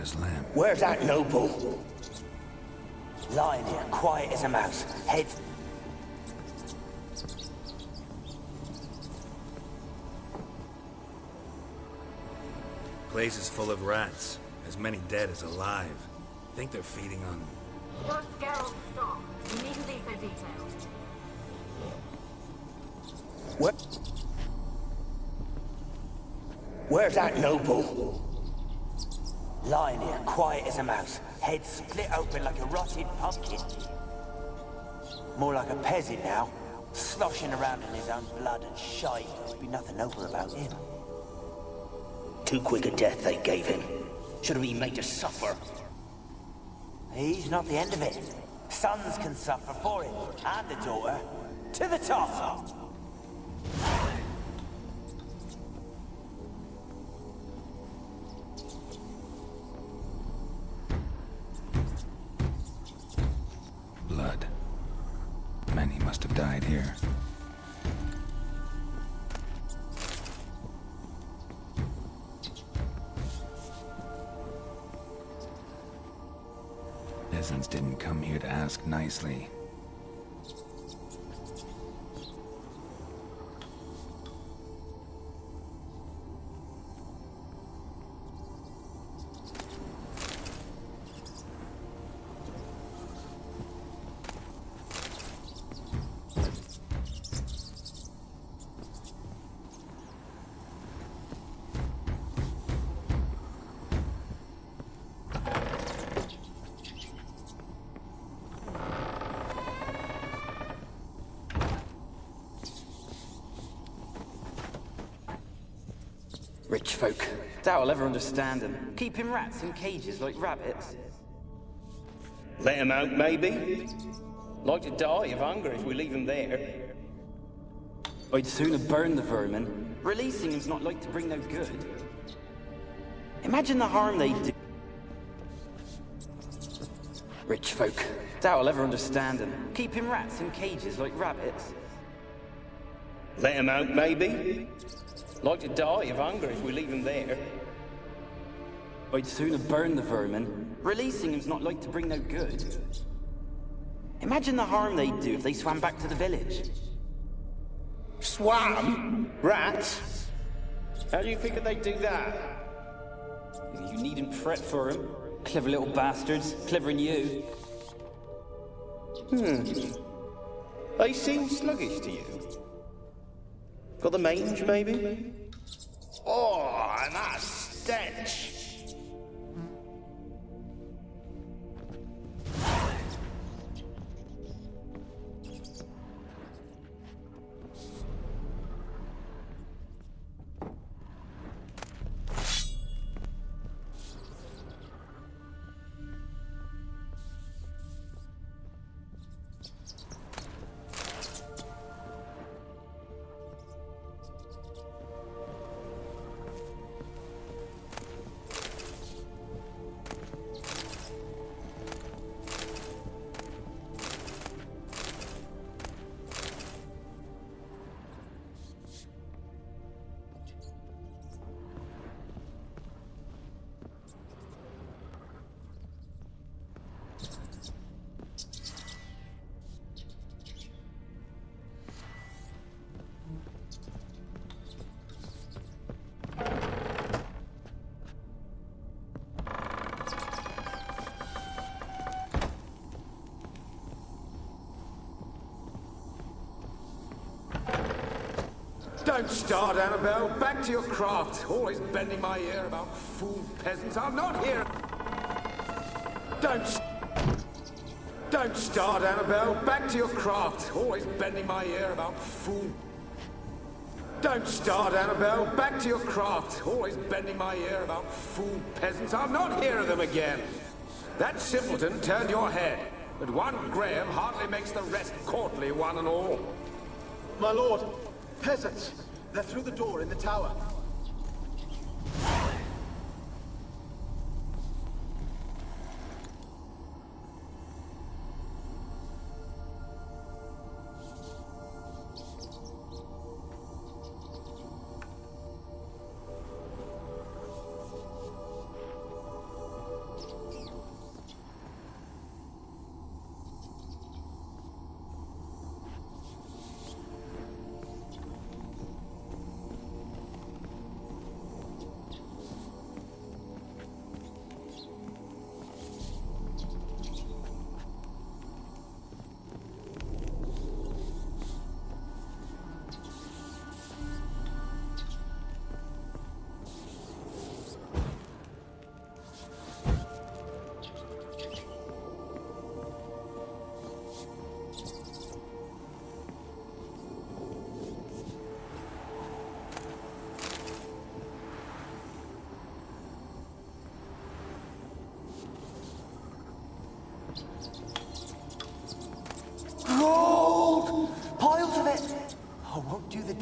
his lamp. Where's that noble? Lying here, quiet as a mouse. Head... Place is full of rats. As many dead as alive. Think they're feeding on... First Geralt, stop. You needn't be so detailed. What? Where's that noble? Lying here, quiet as a mouse. Head split open like a rotted pumpkin. More like a peasant now. Sloshing around in his own blood and shite. There'd be nothing noble about him. Too quick a death they gave him. Should have been made to suffer. He's not the end of it. Sons can suffer for him, and the daughter. To the top! Blood. Many must have died here. Peasants didn't come here to ask nicely. Rich folk. Doubt I'll ever understand them. Keeping rats in cages like rabbits. Let them out, maybe? Like to die of hunger if we leave them there. I'd sooner burn the vermin. Releasing them's not like to bring no good. Imagine the harm they do. Rich folk. Doubt I'll ever understand them. Keeping rats in cages like rabbits. Let them out, maybe? Like to die of hunger if we leave them there. I'd sooner burn the vermin. Releasing them's not like to bring no good. Imagine the harm they'd do if they swam back to the village. Swam? Rats? How do you figure they'd do that? You needn't fret for them. Clever little bastards. Clever than you. They seem sluggish to you. Got the mange, maybe? Oh, and that stench! Don't start, Annabelle. Back to your craft. Always bending my ear about fool peasants. I'm not here. Don't start, Annabelle. Back to your craft. Always bending my ear about fool. Don't start, Annabelle. Back to your craft. Always bending my ear about fool peasants. I'll not hear of them again. That simpleton turned your head, but one Graham hardly makes the rest courtly, one and all. My lord, peasants. They're through the door in the tower.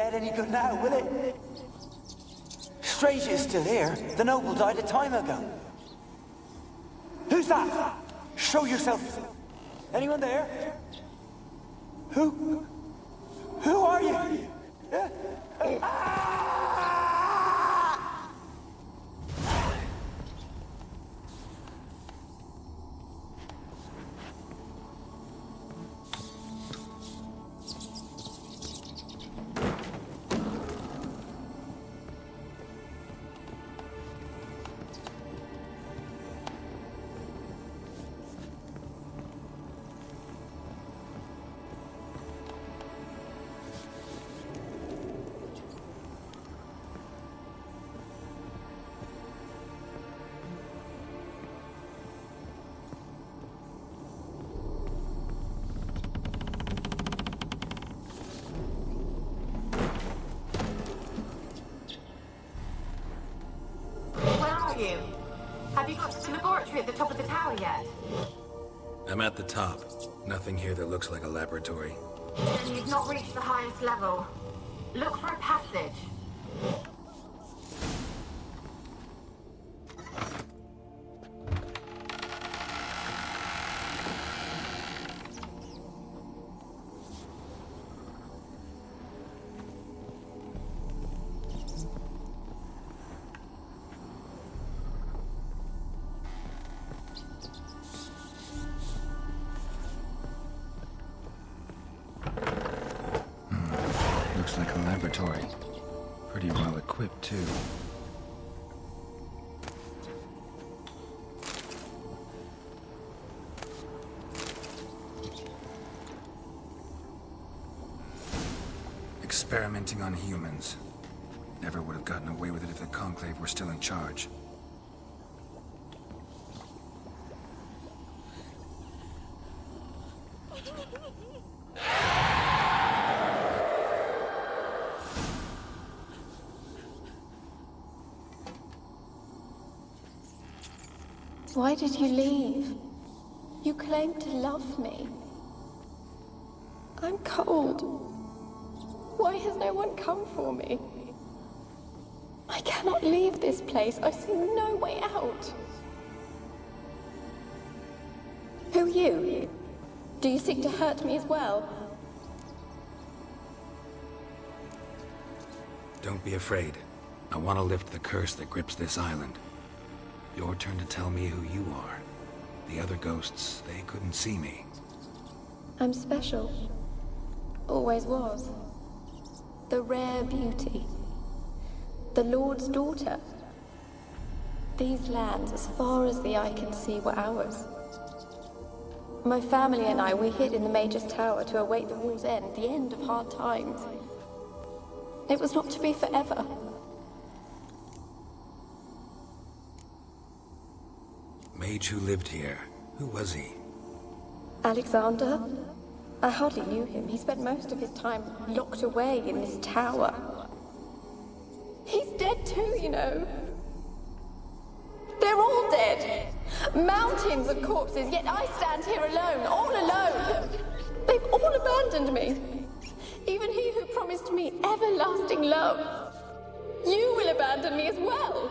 dead any good now, will it? Strange it's still here. The noble died a time ago. Who's that? Show yourself. Anyone there? Who are you? Have you got to the laboratory at the top of the tower yet? I'm at the top. Nothing here that looks like a laboratory. Then you've not reached the highest level. Look for a passage. Looks like a laboratory. Pretty well equipped, too. Experimenting on humans. Never would have gotten away with it if the Conclave were still in charge. Why did you leave? You claimed to love me. I'm cold. Why has no one come for me? I cannot leave this place. I see no way out. Who are you? Do you seek to hurt me as well? Don't be afraid. I want to lift the curse that grips this island. Your turn to tell me who you are. The other ghosts, they couldn't see me. I'm special. Always was. The rare beauty. The Lord's daughter. These lands, as far as the eye can see, were ours. My family and I, we hid in the Major's Tower to await the war's end, the end of hard times. It was not to be forever. Mage who lived here. Who was he? Alexander? I hardly knew him. He spent most of his time locked away in this tower. He's dead too, you know. They're all dead. Mountains of corpses, yet I stand here alone, all alone. They've all abandoned me. Even he who promised me everlasting love. You will abandon me as well.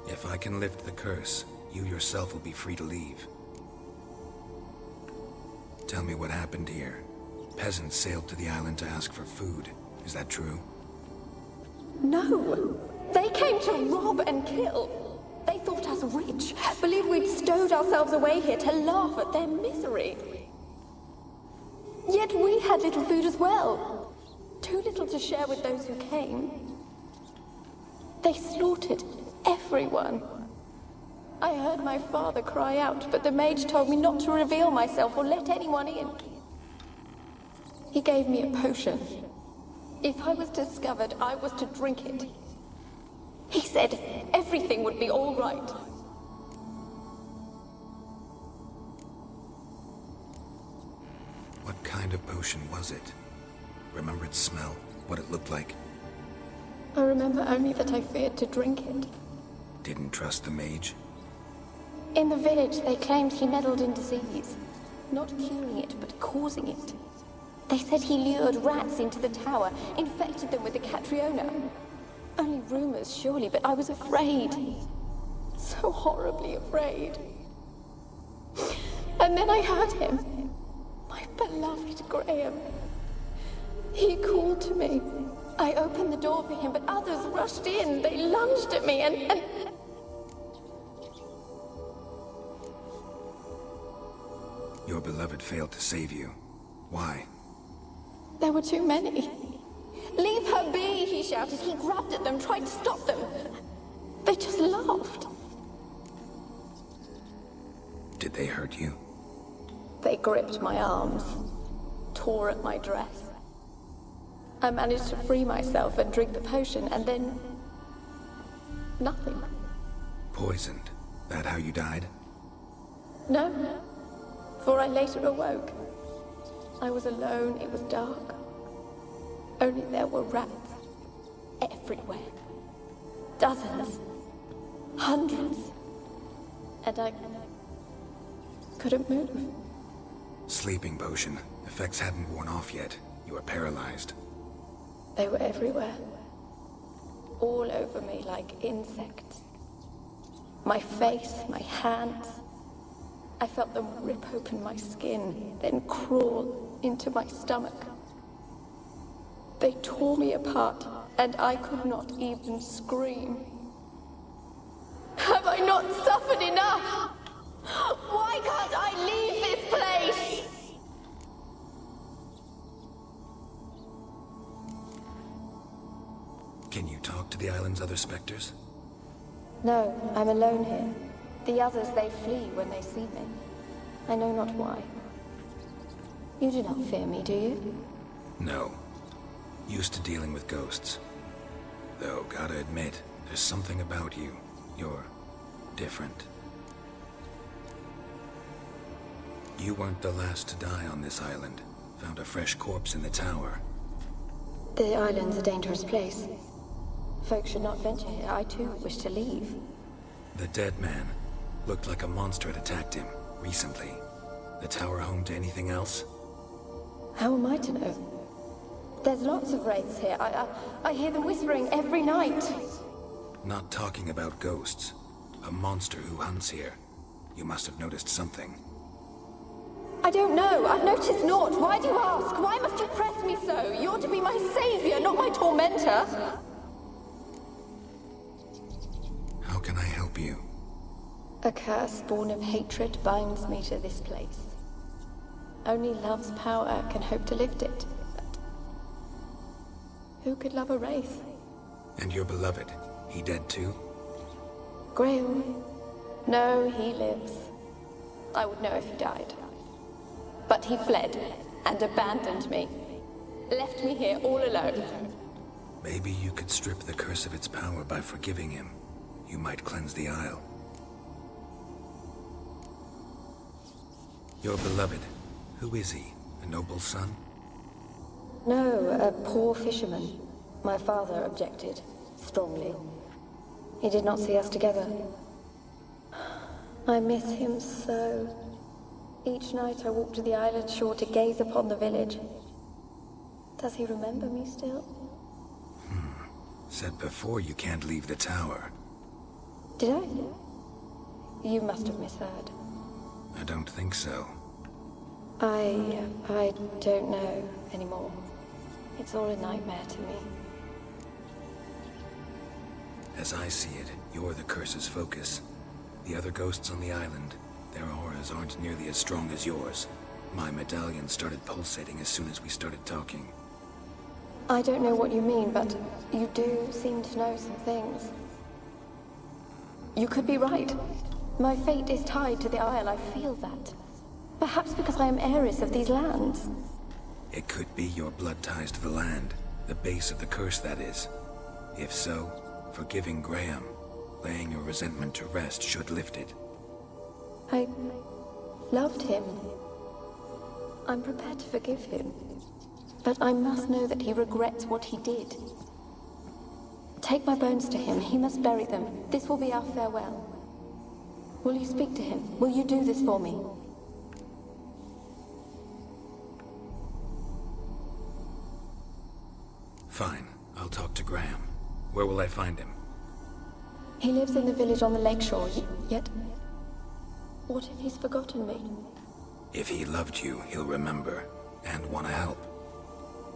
If I can lift the curse, you yourself will be free to leave. Tell me what happened here. Peasants sailed to the island to ask for food. Is that true? No. They came to rob and kill. They thought us rich, believed we'd stowed ourselves away here to laugh at their misery. Yet we had little food as well. Too little to share with those who came. They slaughtered everyone. I heard my father cry out, but the mage told me not to reveal myself or let anyone in. He gave me a potion. If I was discovered, I was to drink it. He said everything would be all right. What kind of potion was it? Remember its smell? What it looked like? I remember only that I feared to drink it. Didn't trust the mage? In the village, they claimed he meddled in disease. Not curing it, but causing it. They said he lured rats into the tower, infected them with the Catriona. Only rumors, surely, but I was afraid. So horribly afraid. And then I heard him. My beloved Graham. He called to me. I opened the door for him, but others rushed in. They lunged at me and... Your beloved failed to save you. Why? There were too many. Leave her be, he shouted. He grabbed at them, tried to stop them. They just laughed. Did they hurt you? They gripped my arms, tore at my dress. I managed to free myself and drink the potion, and then... nothing. Poisoned? That how you died? No, for I later awoke. I was alone, it was dark. Only there were rats. Everywhere. Dozens. Hundreds. And I... couldn't move. Sleeping potion. Effects hadn't worn off yet. You were paralyzed. They were everywhere. All over me like insects. My face, my hands. I felt them rip open my skin, then crawl into my stomach. They tore me apart, and I could not even scream. Have I not suffered enough? Why can't I leave this place? Can you talk to the island's other specters? No, I'm alone here. The others, they flee when they see me. I know not why. You do not fear me, do you? No. Used to dealing with ghosts. Though, gotta admit, there's something about you. You're different. You weren't the last to die on this island. Found a fresh corpse in the tower. The island's a dangerous place. Folk should not venture here. I too wish to leave. The dead man. Looked like a monster had attacked him, recently. The tower home to anything else? How am I to know? There's lots of wraiths here. I hear them whispering every night. Not talking about ghosts. A monster who hunts here. You must have noticed something. I don't know. I've noticed naught. Why do you ask? Why must you press me so? You're to be my savior, not my tormentor. How can I help you? A curse born of hatred binds me to this place. Only love's power can hope to lift it. But who could love a wraith? And your beloved, he dead too? Grail? No, he lives. I would know if he died. But he fled and abandoned me. Left me here all alone. Maybe you could strip the curse of its power by forgiving him. You might cleanse the isle. Your beloved, who is he? A noble son? No, a poor fisherman. My father objected, strongly. He did not see us together. I miss him so. Each night I walk to the island shore to gaze upon the village. Does he remember me still? Said before you can't leave the tower. Did I? You must have misheard. I don't think so. I don't know anymore. It's all a nightmare to me. As I see it, you're the curse's focus. The other ghosts on the island, their auras aren't nearly as strong as yours. My medallion started pulsating as soon as we started talking. I don't know what you mean, but you do seem to know some things. You could be right. My fate is tied to the Isle, I feel that. Perhaps because I am heiress of these lands. It could be your blood ties to the land, the base of the curse, that is. If so, forgiving Graham, laying your resentment to rest should lift it. I loved him. I'm prepared to forgive him. But I must know that he regrets what he did. Take my bones to him. He must bury them. This will be our farewell. Will you speak to him? Will you do this for me? Fine. I'll talk to Graham. Where will I find him? He lives in the village on the lakeshore, yet... What if he's forgotten me? If he loved you, he'll remember, and want to help.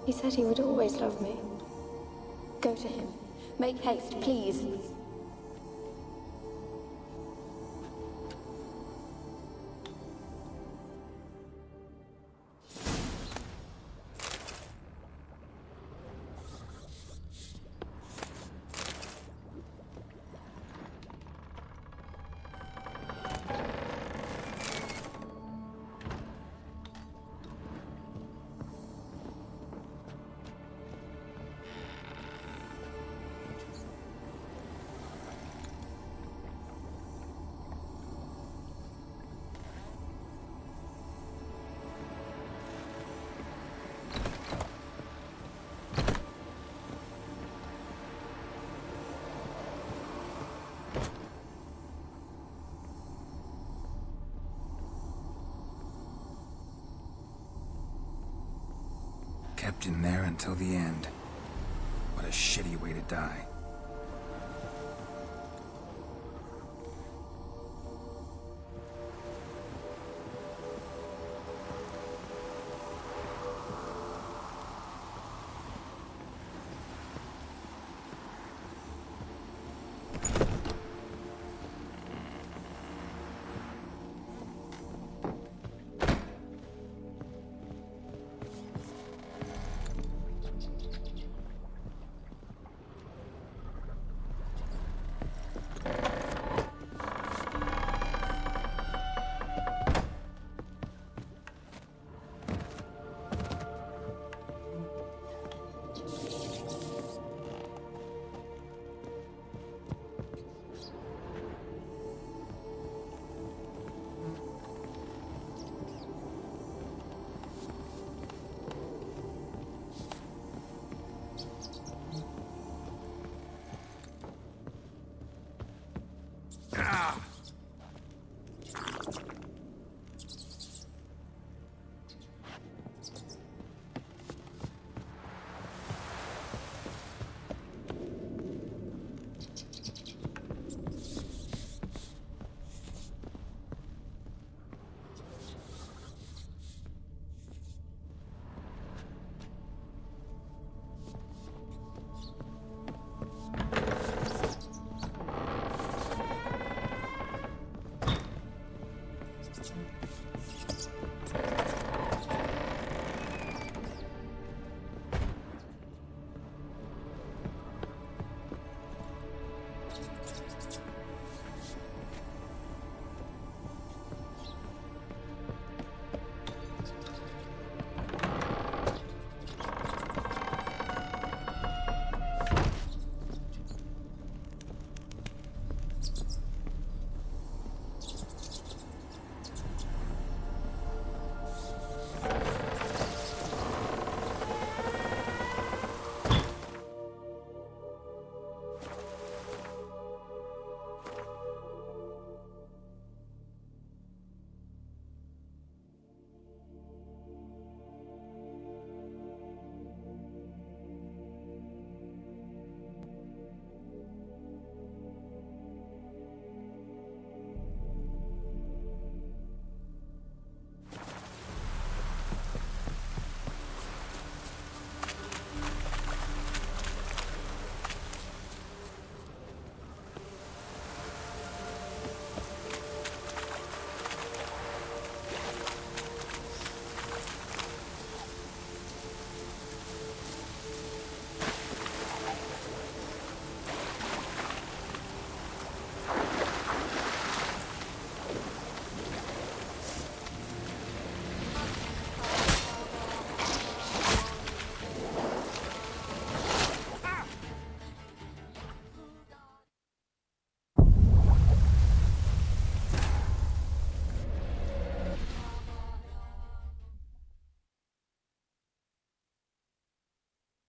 He said he would always love me. Go to him. Make haste, please. Kept in there until the end. What a shitty way to die.